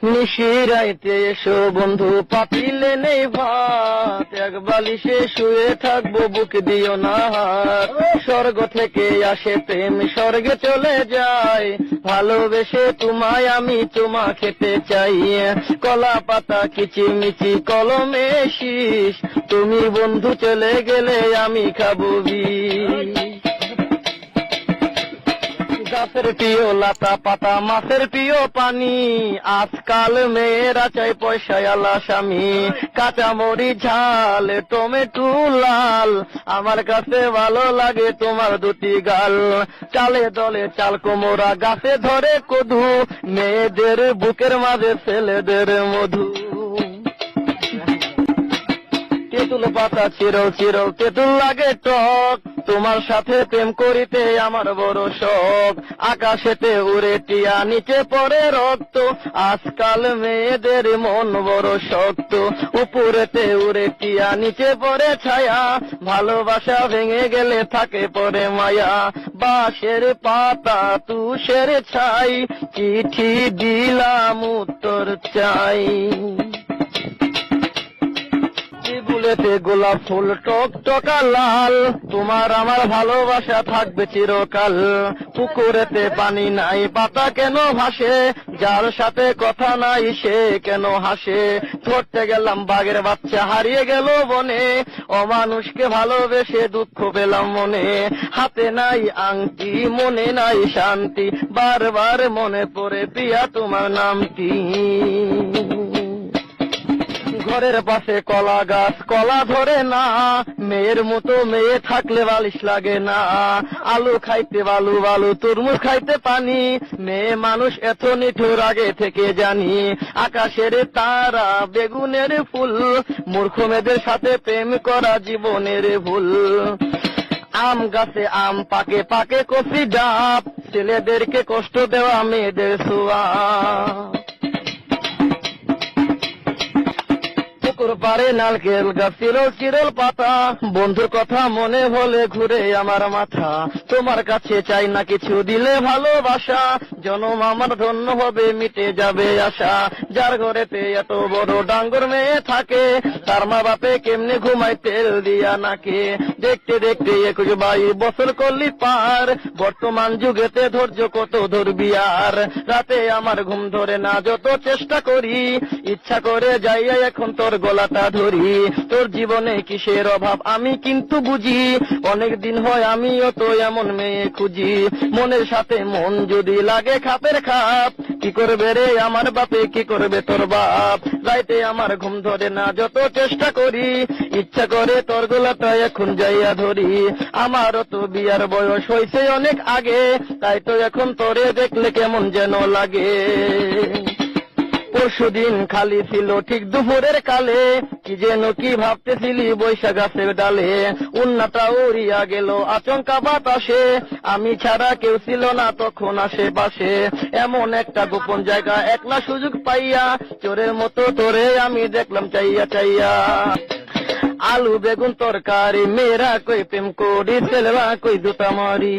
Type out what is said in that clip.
নিশিরাইতে এসো বন্ধু পাতিলে নেই ভাত, এক বালিশে শুয়ে থাকবো বুক দিও না হাত। স্বর্গ থেকে আসে প্রেম স্বর্গে চলে যায়, ভালোবেসে তোমায় আমি চুমা খেতে চাই। কলা পাতা কিচিমিচি কলমে শীষ, তুমি বন্ধু চলে গেলে আমি খাবো বিষ। গাছের প্রিয় লতা পাতা মাছের প্রিয় পানি, আজকাল মেয়েরা চাই পয়সায় আলা স্বামী। কাঁচামরি ঝাল টমেটো লাল, আমার কাছে ভালো লাগে তোমার দুটি গাল। চালে দলে চাল কোমরা গাছে ধরে কদু, মেয়েদের বুকের মাঝে ছেলেদের মধু। তেঁতুল পাতা চিরল চিরল তেঁতুল লাগে টক, তোমার সাথে প্রেম করিতে আমার বড় শখ। আকাশেতে উড়ে টিয়া নিচে পড়ে রক্ত, আজকাল মেয়েদের মন বড় শক্ত। উপরেতে উড়ে টিয়া নিচে পড়ে ছায়া, ভালোবাসা ভেঙে গেলে থাকে পরে মায়া। বাঁশের পাতা তুষের ছাই, চিঠি দিলাম উত্তর চাই। বুলেতে গোলাপ ফুল টক টকা লাল, তোমার আমার ভালোবাসা থাকবে চিরকাল। পুকুরেতে পানি নাই পাতা কেন ভাসে, যার সাথে কথা নাই সে কেন হাসে। ধরতে গেলাম বাঘের বাচ্চা হারিয়ে গেল বনে, অমানুষকে ভালোবেসে দুঃখ পেলাম মনে। হাতে নাই আংটি মনে নাই শান্তি, বারবার মনে পড়ে প্রিয়া তোমার নামটি। ঘরের পাশে কলা গাছ কলা ধরে না, মেয়ের মতো মেয়ে থাকলে বালিশ লাগে না। আলু খাইতে বালু বালু তরমুজ খাইতে পানি, মেয়ে মানুষ এত নিঠুর আগে থেকে জানি। আকাশের তারা বেগুনের ফুল, মূর্খ মেয়েদের সাথে প্রেম করা জীবনের ভুল। আম গাছে আম পাকে পাকে কচি ডাব, ছেলেদেরকে কষ্ট দেওয়া মেয়েদের ছোঁয়া। পারে নারকেল গাছ চিরল চিরল পাতা, বন্ধুর কথা মনে হলে ঘুরে আমার মাথা। তোমার কাছে চাই না কিছু দিলে ভালোবাসা, জনম আমার ধন্য হবে মিটে যাবে আশা। যার ঘরেতে এত বড় ডাঙ্গর মেয়ে থাকে, তার মা বাপে কেমনে ঘুমায় তেল দিয়া নাকে। দেখতে দেখতে 21 বছর করলি পার, বর্তমান যুগেতে ধৈর্য কত ধরবি আর। রাতে আমার ঘুম ধরে না যত চেষ্টা করি, ইচ্ছা করে যাইয়া এখন তোর গলাটা ধরি। তোর জীবনে কিসের অভাব আমি কিন্তু বুঝি, অনেক দিন হয় আমিও তো এমন মেয়ে খুঁজি। মনের সাথে মন যদি লাগে খাপের খাপ, কি করবে রে আমার বাপে কি করবে তোর বাপ। রাইতে আমার ঘুম ধরে না যত চেষ্টা করি, ইচ্ছা করে তোর গলাটা এখন যাইয়া ধরি। আমারও তো বিয়ার বয়স হয়েছে অনেক আগে, তাই তো এখন তোরে দেখলে কেমন যেন লাগে। পরশুদিন খালি ছিল ঠিক দুপুরের কালে, কি যেন কি ভাবতেছিলি বৈশাখ গাছের ডালে। উন্নাটা উড়িয়া গেল আচমকা বাতাসে, আমি ছাড়া কেউ ছিল না তখন আশেপাশে। এমন একটা গোপন জায়গা একলা সুযোগ পাইয়া, চোরের মতো তোরে আমি দেখলাম চাইয়া চাইয়া। আলু বেগুন তরকারি মেয়েরা কই প্রেম করি, ছেলেরা কই জুতা মারি।